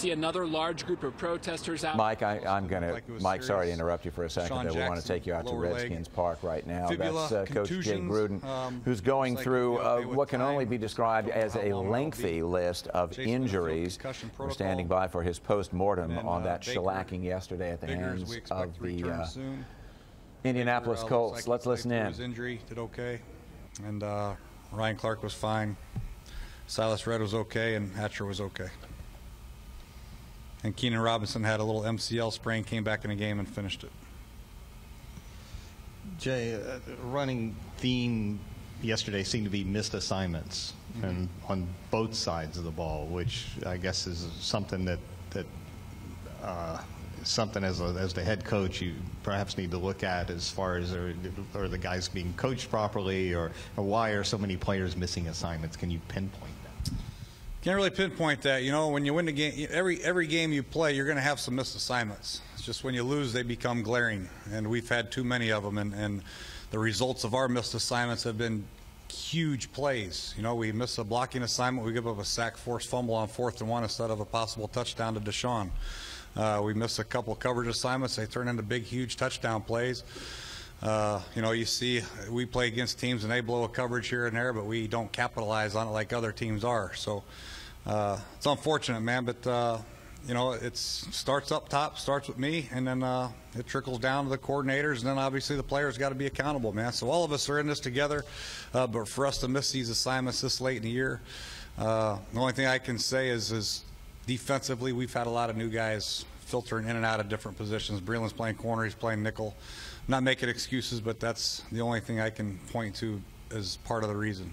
see another large group of protesters out. Mike, Mike, sorry to interrupt you for a second there. We want to take you out to Redskins Park right now. That's Coach Jay Gruden, who's going through what can only be described as a lengthy list of injuries. We're standing by for his post-mortem on that shellacking yesterday at the hands of the Indianapolis Colts. Let's listen in. His injury did okay, and Ryan Clark was fine. Silas Red was okay, and Hatcher was okay. And Keenan Robinson had a little MCL sprain, came back in the game and finished it. Jay, running theme yesterday seemed to be missed assignments, and on both sides of the ball, which I guess is something that something as the head coach you perhaps need to look at, as far as are the guys being coached properly, or why are so many players missing assignments? Can you pinpoint that? Can't really pinpoint that. You know, when you win the game, every game you play, you're going to have some missed assignments. It's just when you lose, they become glaring, and we've had too many of them, and the results of our missed assignments have been huge plays. You know, we miss a blocking assignment, we give up a sack, forced fumble on 4th and 1 instead of a possible touchdown to Deshaun. We miss a couple coverage assignments, they turn into big, huge touchdown plays. You know, you see we play against teams and they blow a coverage here and there, but we don't capitalize on it like other teams are. So it's unfortunate, man, but you know, it starts up top, starts with me, and then it trickles down to the coordinators, and then obviously the players got to be accountable, man. So all of us are in this together, but for us to miss these assignments this late in the year, the only thing I can say is defensively, we've had a lot of new guys filtering in and out of different positions. Breland's playing corner, he's playing nickel. I'm not making excuses, but that's the only thing I can point to as part of the reason.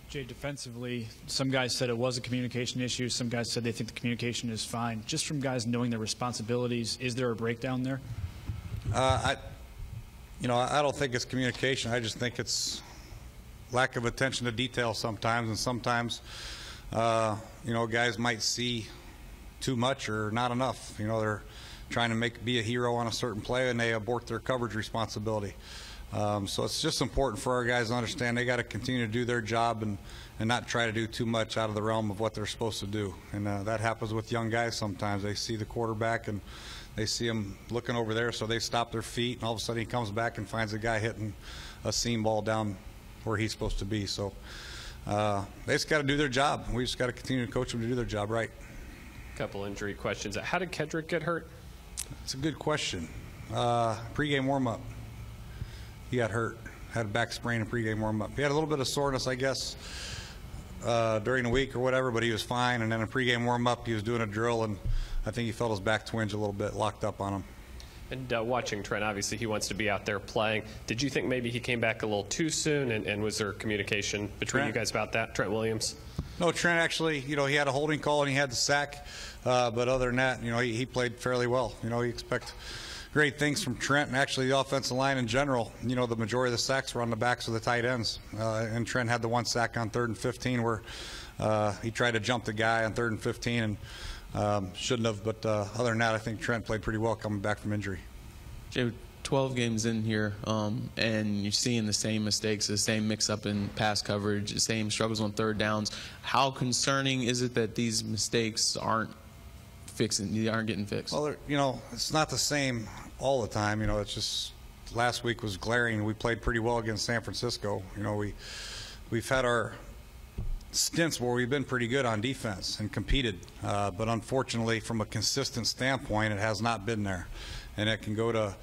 Jay, defensively, some guys said it was a communication issue. Some guys said they think the communication is fine. Just from guys knowing their responsibilities, is there a breakdown there? You know, I don't think it's communication. I just think it's lack of attention to detail sometimes, and sometimes, you know, guys might see too much or not enough. You know, they're trying to be a hero on a certain play, and they abort their coverage responsibility. So it's just important for our guys to understand they got to continue to do their job and not try to do too much out of the realm of what they're supposed to do. And that happens with young guys sometimes. They see the quarterback and they see him looking over there, so they stop their feet, and all of a sudden he comes back and finds a guy hitting a seam ball down where he's supposed to be. So they just got to do their job. We just got to continue to coach them to do their job right. Couple injury questions. How did Kedrick get hurt? It's a good question. Pre-game warm-up. He got hurt, had a back sprain in pregame warm-up. He had a little bit of soreness, I guess, during the week or whatever, but he was fine. And then in pregame warm-up, he was doing a drill, and I think he felt his back twinge a little bit, locked up on him. And watching Trent, obviously he wants to be out there playing. Did you think maybe he came back a little too soon, and was there communication between you guys about that, Trent Williams? No, Trent actually, you know, he had a holding call and he had the sack, but other than that, you know, he played fairly well. You know, you expect great things from Trent, and actually the offensive line in general. You know, the majority of the sacks were on the backs of the tight ends, and Trent had the one sack on 3rd and 15 where he tried to jump the guy on 3rd and 15 and shouldn't have, but other than that, I think Trent played pretty well coming back from injury. Jay, 12 games in here, and you're seeing the same mistakes, the same mix-up in pass coverage, the same struggles on 3rd downs. How concerning is it that these mistakes aren't getting fixed? Well, you know, it's not the same all the time. You know, it's just last week was glaring. We played pretty well against San Francisco. You know, we've had our stints where we've been pretty good on defense and competed, but unfortunately, from a consistent standpoint, it has not been there, and it can go to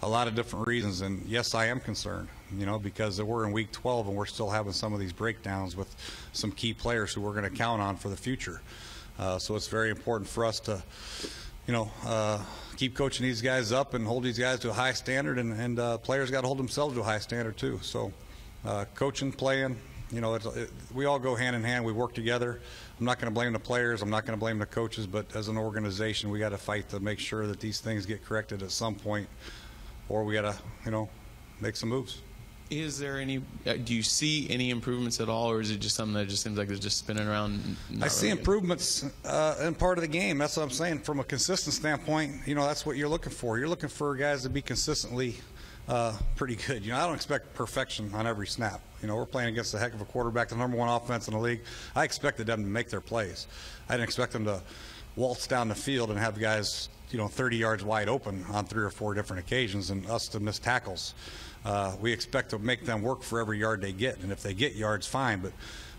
a lot of different reasons. And yes, I am concerned, you know, because we're in week 12 and we're still having some of these breakdowns with some key players who we're going to count on for the future. So it's very important for us to, you know, keep coaching these guys up and hold these guys to a high standard, and players got to hold themselves to a high standard too. So coaching, playing, you know, we all go hand in hand. We work together. I'm not going to blame the players. I'm not going to blame the coaches, but as an organization, we got to fight to make sure that these things get corrected at some point, or we got to, you know, make some moves. Is there any, do you see any improvements at all, or is it just something that just seems like it's just spinning around? I see improvements in part of the game. That's what I'm saying. From a consistent standpoint, you know, that's what you're looking for. You're looking for guys to be consistently pretty good. You know, I don't expect perfection on every snap. You know, we're playing against a heck of a quarterback, the #1 offense in the league. I expected them to make their plays. I didn't expect them to waltz down the field and have guys, 30 yards wide open on 3 or 4 different occasions, and us to miss tackles. We expect to make them work for every yard they get, and if they get yards, fine, but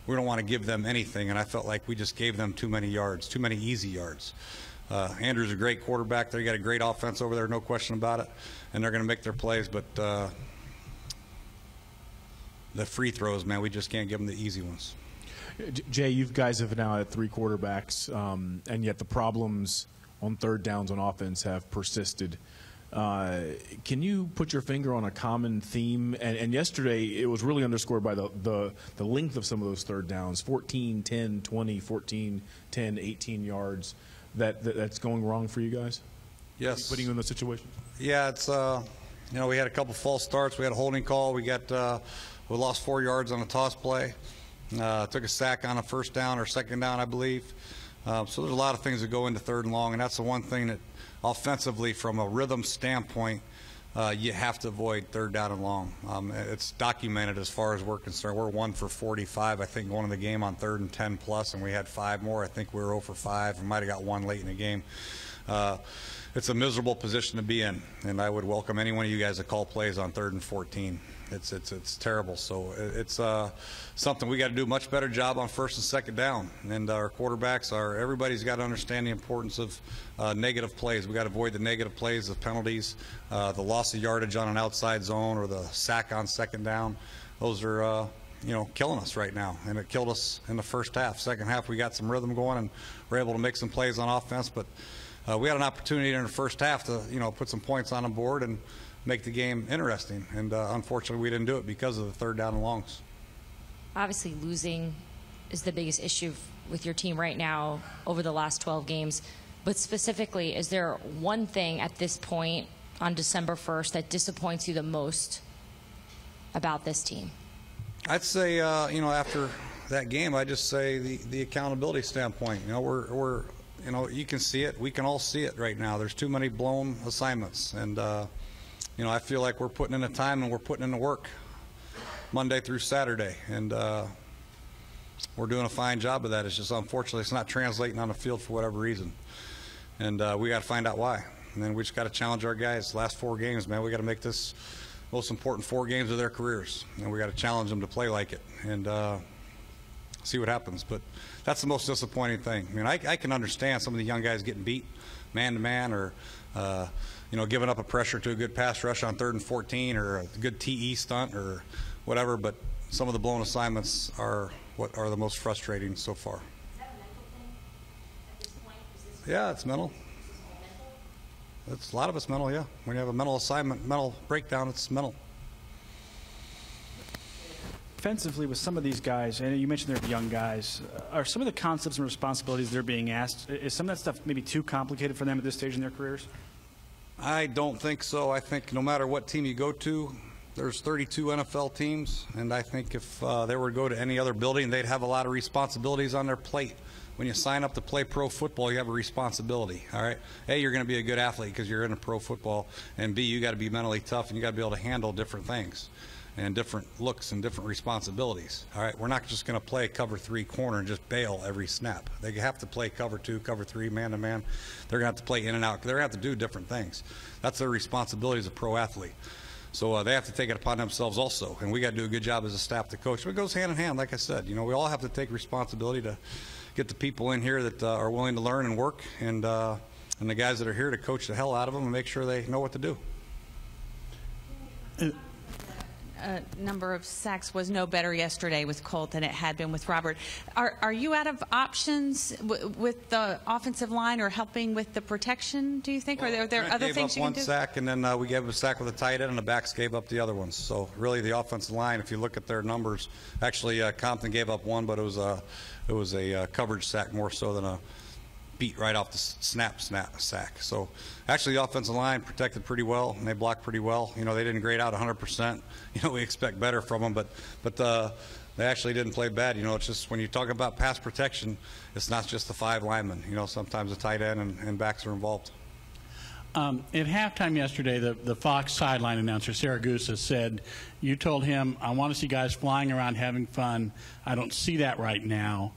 we don't want to give them anything, and I felt like we just gave them too many yards, too many easy yards. Andrew's a great quarterback. They got a great offense over there, no question about it, and they're going to make their plays, but the free throws, man, we just can't give them the easy ones. Jay, you guys have now had 3 quarterbacks, and yet the problems on third downs on offense have persisted. Can you put your finger on a common theme? And yesterday it was really underscored by the length of some of those third downs, 14, 10, 20, 14, 10, 18 yards. That's going wrong for you guys? Yes. Putting you in those situations? Yeah, it's we had a couple false starts. We had a holding call. We lost 4 yards on a toss play. Took a sack on a first down or second down, I believe. So there's a lot of things that go into third and long, and that's the one thing that offensively, from a rhythm standpoint, you have to avoid third down and long. It's documented as far as we're concerned. We're 1 for 45, I think, going in the game on 3rd and 10 plus, and we had 5 more. I think we were 0 for 5. We might have got 1 late in the game. It's a miserable position to be in, and I would welcome any one of you guys to call plays on 3rd and 14. It's terrible. So it's something we got to do a much better job on 1st and 2nd down. And our quarterbacks everybody's got to understand the importance of negative plays. We got to avoid the negative plays, the penalties, the loss of yardage on an outside zone, or the sack on 2nd down. Those are killing us right now, and it killed us in the first half. Second half, we got some rhythm going, and we're able to make some plays on offense. But we had an opportunity in the first half to put some points on the board and make the game interesting, and unfortunately we didn't do it because of the 3rd down and longs. Obviously losing is the biggest issue with your team right now over the last 12 games, but specifically, is there one thing at this point on December 1st that disappoints you the most about this team? I'd say after that game, I'd just say the accountability standpoint. We're you can see it, we can all see it right now. There's too many blown assignments, and I feel like we're putting in the time and we're putting in the work Monday through Saturday, and we're doing a fine job of that. It's just, unfortunately, it's not translating on the field for whatever reason, and we got to find out why. And then we just got to challenge our guys. Last 4 games, man, we got to make this most important 4 games of their careers, and we got to challenge them to play like it and see what happens. But that's the most disappointing thing. I mean, I can understand some of the young guys getting beat man-to-man, or giving up a pressure to a good pass rush on 3rd and 14, or a good TE stunt or whatever, but some of the blown assignments are what are the most frustrating so far. Is that a mental thing at this point? Yeah, it's mental. Is this all mental? A lot of it's mental, yeah. When you have a mental assignment, mental breakdown, it's mental. Offensively, with some of these guys, and you mentioned they're young guys, are some of the concepts and responsibilities they're being asked, is some of that stuff maybe too complicated for them at this stage in their careers? I don't think so. I think no matter what team you go to, there's 32 NFL teams, and I think if they were to go to any other building, they'd have a lot of responsibilities on their plate. When you sign up to play pro football, you have a responsibility, all right? A, you're going to be a good athlete because you're in a pro football, and B, you got to be mentally tough, and you got to be able to handle different things and different looks and different responsibilities, all right? We're not just going to play cover 3 corner and just bail every snap. They have to play cover 2, cover 3, man-to-man. They're going to have to play in and out. They're going to have to do different things. That's their responsibility as a pro athlete. So they have to take it upon themselves also, and we got to do a good job as a staff to coach. But it goes hand in hand, like I said. We all have to take responsibility to get the people in here that are willing to learn and work, and the guys that are here to coach the hell out of them and make sure they know what to do. Number of sacks was no better yesterday with Colt than it had been with Robert. Are you out of options with the offensive line or helping with the protection, do you think? Or are there other things you can do? Gave up 1 sack, and then we gave a sack with a tight end, and the backs gave up the other ones. So really the offensive line, if you look at their numbers, actually Compton gave up 1, but it was a coverage sack more so than a beat right off the snap sack. So actually the offensive line protected pretty well, and they blocked pretty well. They didn't grade out 100%. We expect better from them, but they actually didn't play bad. It's just when you talk about pass protection, it's not just the 5 linemen. Sometimes the tight end and backs are involved. At halftime yesterday, the Fox sideline announcer, Saragusa, said, you told him, I want to see guys flying around having fun. I don't see that right now.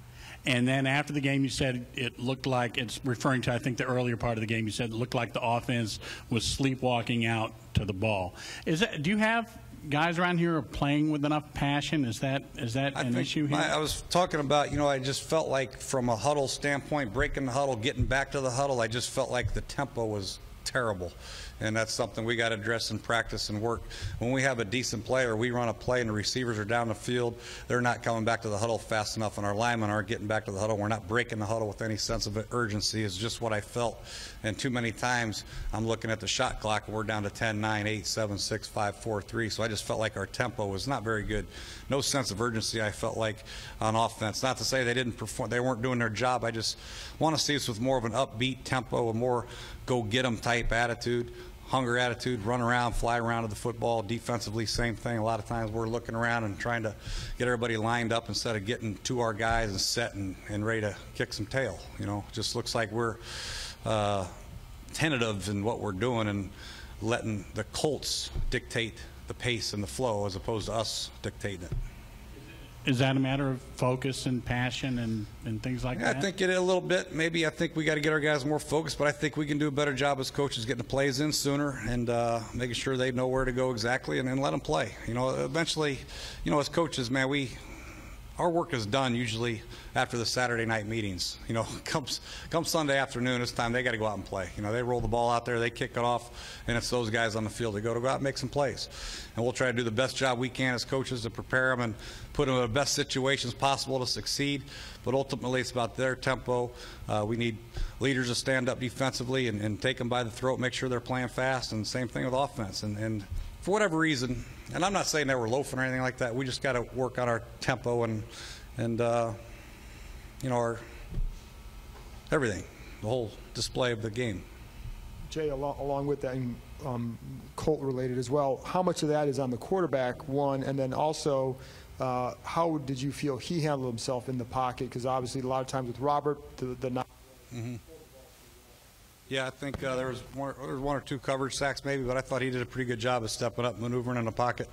And then after the game, you said it looked like, it's referring to, I think, the earlier part of the game, you said it looked like the offense was sleepwalking out to the ball. Do you have guys around here are playing with enough passion? Is that an issue here? I was talking about, I just felt like from a huddle standpoint, breaking the huddle, getting back to the huddle, I just felt like the tempo was terrible. And that's something we got to address in practice and work. When we have a decent play or we run a play and the receivers are down the field, they're not coming back to the huddle fast enough, and our linemen aren't getting back to the huddle. We're not breaking the huddle with any sense of urgency is just what I felt. And too many times I'm looking at the shot clock and we're down to 10, 9, 8, 7, 6, 5, 4, 3. So I just felt like our tempo was not very good. No sense of urgency, I felt like, on offense. Not to say they didn't perform, they weren't doing their job. I just want to see us with more of an upbeat tempo, a more go-get-'em type attitude. Hunger attitude, run around, fly around to the football. Defensively, same thing. A lot of times we're looking around and trying to get everybody lined up instead of getting to our guys and set and ready to kick some tail. Just looks like we're tentative in what we're doing and letting the Colts dictate the pace and the flow as opposed to us dictating it. Is that a matter of focus and passion and things like that? I think it a little bit. Maybe I think we got to get our guys more focused, but I think we can do a better job as coaches getting the plays in sooner and making sure they know where to go exactly and then let them play. Eventually, as coaches, man, our work is done usually after the Saturday night meetings. Comes Sunday afternoon, it's time they got to go out and play. They roll the ball out there, they kick it off, and it's those guys on the field that go out and make some plays. And we'll try to do the best job we can as coaches to prepare them and put them in the best situations possible to succeed. But ultimately, it's about their tempo. We need leaders to stand up defensively and take them by the throat, make sure they're playing fast, and same thing with offense. And for whatever reason, and I'm not saying that we're loafing or anything like that, we just got to work on our tempo and our everything, the whole display of the game. Jay, along with that, and Colt related as well, how much of that is on the quarterback, one, and then also how did you feel he handled himself in the pocket? Because obviously a lot of times with Robert, Yeah, I think there was one or two coverage sacks maybe, but I thought he did a pretty good job of stepping up, maneuvering in the pocket.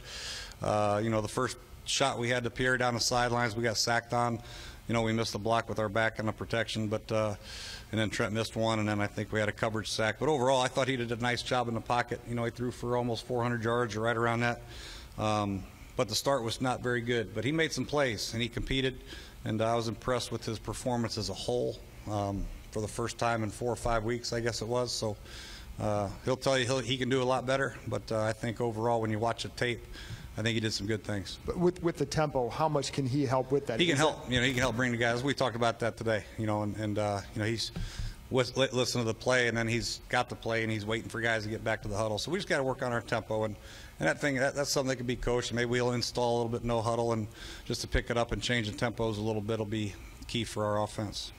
The first shot we had to Pierre down the sidelines, we got sacked on. We missed the block with our back on the protection, but and then Trent missed one, and then I think we had a coverage sack. But overall, I thought he did a nice job in the pocket. He threw for almost 400 yards or right around that. But the start was not very good. But he made some plays, and he competed, and I was impressed with his performance as a whole. For the first time in 4 or 5 weeks, I guess it was. So he'll tell you he can do a lot better. But I think overall, when you watch the tape, I think he did some good things. But with the tempo, how much can he help with that? He can help. He can help bring the guys. We talked about that today. He's listen to the play, and then he's got the play, and he's waiting for guys to get back to the huddle. So we just got to work on our tempo, and that's something that can be coached. Maybe we'll install a little bit no huddle, and just to pick it up and change the tempos a little bit will be key for our offense.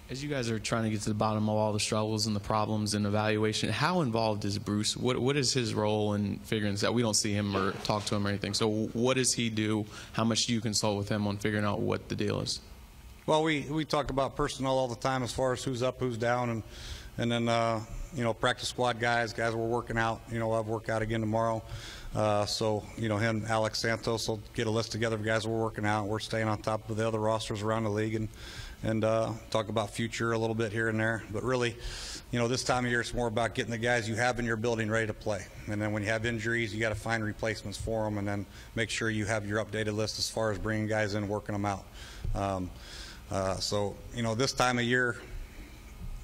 As you guys are trying to get to the bottom of all the struggles and the problems and evaluation, how involved is Bruce? What is his role in figuring this out? We don't see him or talk to him or anything. So what does he do? How much do you consult with him on figuring out what the deal is? Well, we talk about personnel all the time as far as who's up, who's down, and then practice squad guys we're working out. I'll have work out again tomorrow. So him, Alex Santos will get a list together of guys we're working out. We're staying on top of the other rosters around the league and talk about future a little bit here and there. But really, this time of year it's more about getting the guys you have in your building ready to play. And then when you have injuries, you got to find replacements for them, and then make sure you have your updated list as far as bringing guys in, working them out. So this time of year,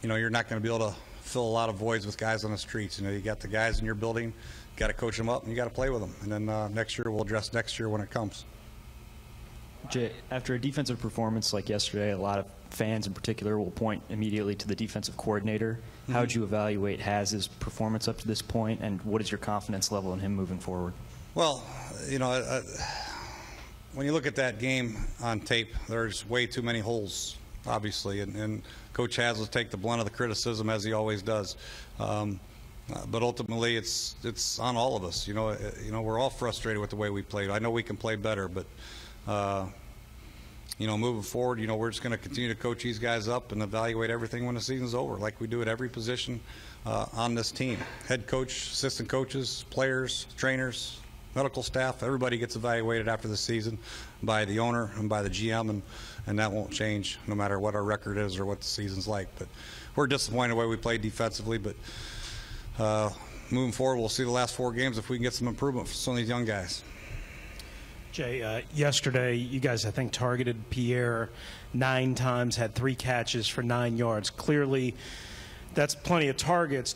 you're not going to be able to fill a lot of voids with guys on the streets. You got the guys in your building, got to coach them up, and you got to play with them. And then next year we'll address next year when it comes. Jay, after a defensive performance like yesterday, a lot of fans in particular will point immediately to the defensive coordinator. Mm-hmm. How would you evaluate Haz's performance up to this point, and what is your confidence level in him moving forward? Well, when you look at that game on tape, there's way too many holes, obviously, and Coach Haz will take the blunt of the criticism, as he always does. But ultimately, it's on all of us. We're all frustrated with the way we played. I know we can play better, but moving forward, we're just going to continue to coach these guys up and evaluate everything when the season's over, like we do at every position on this team. Head coach, assistant coaches, players, trainers, medical staff, everybody gets evaluated after the season by the owner and by the GM, and that won't change no matter what our record is or what the season's like. But we're disappointed the way we played defensively, but moving forward, we'll see the last 4 games if we can get some improvement from some of these young guys. Jay, yesterday you guys, I think, targeted Pierre 9 times, had 3 catches for 9 yards. Clearly, that's plenty of targets.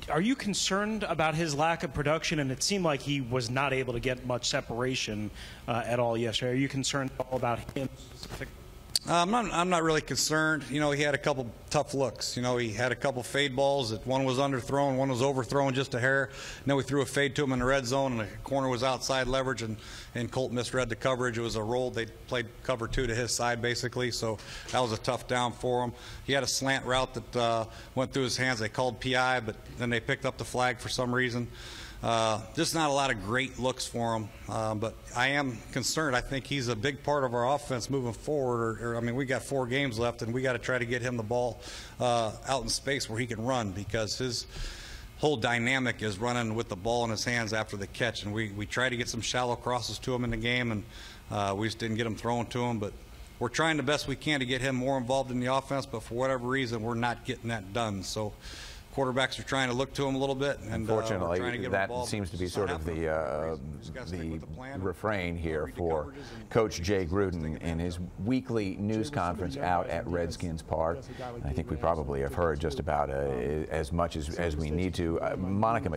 Are you concerned about his lack of production? And it seemed like he was not able to get much separation at all yesterday. Are you concerned at all about him specifically? I'm not really concerned. You know, he had a couple tough looks. You know, he had a couple fade balls. That one was underthrown, one was overthrown just a hair. And then we threw a fade to him in the red zone, and the corner was outside leverage, and Colt misread the coverage. It was a roll. They played cover 2 to his side, basically, so that was a tough down for him. He had a slant route that went through his hands. They called PI, but then they picked up the flag for some reason. Just not a lot of great looks for him, but I am concerned. I think he's a big part of our offense moving forward. I mean, we got 4 games left, and we got to try to get him the ball out in space where he can run, because his whole dynamic is running with the ball in his hands after the catch. And we try to get some shallow crosses to him in the game, and we just didn't get them thrown to him. But we're trying the best we can to get him more involved in the offense, but for whatever reason, we're not getting that done. So quarterbacks are trying to look to him a little bit. And unfortunately, that seems to be sort of the refrain here for Coach Jay Gruden in his weekly news conference out at Redskins Park. I think we probably have heard just about as much as we need to. Monica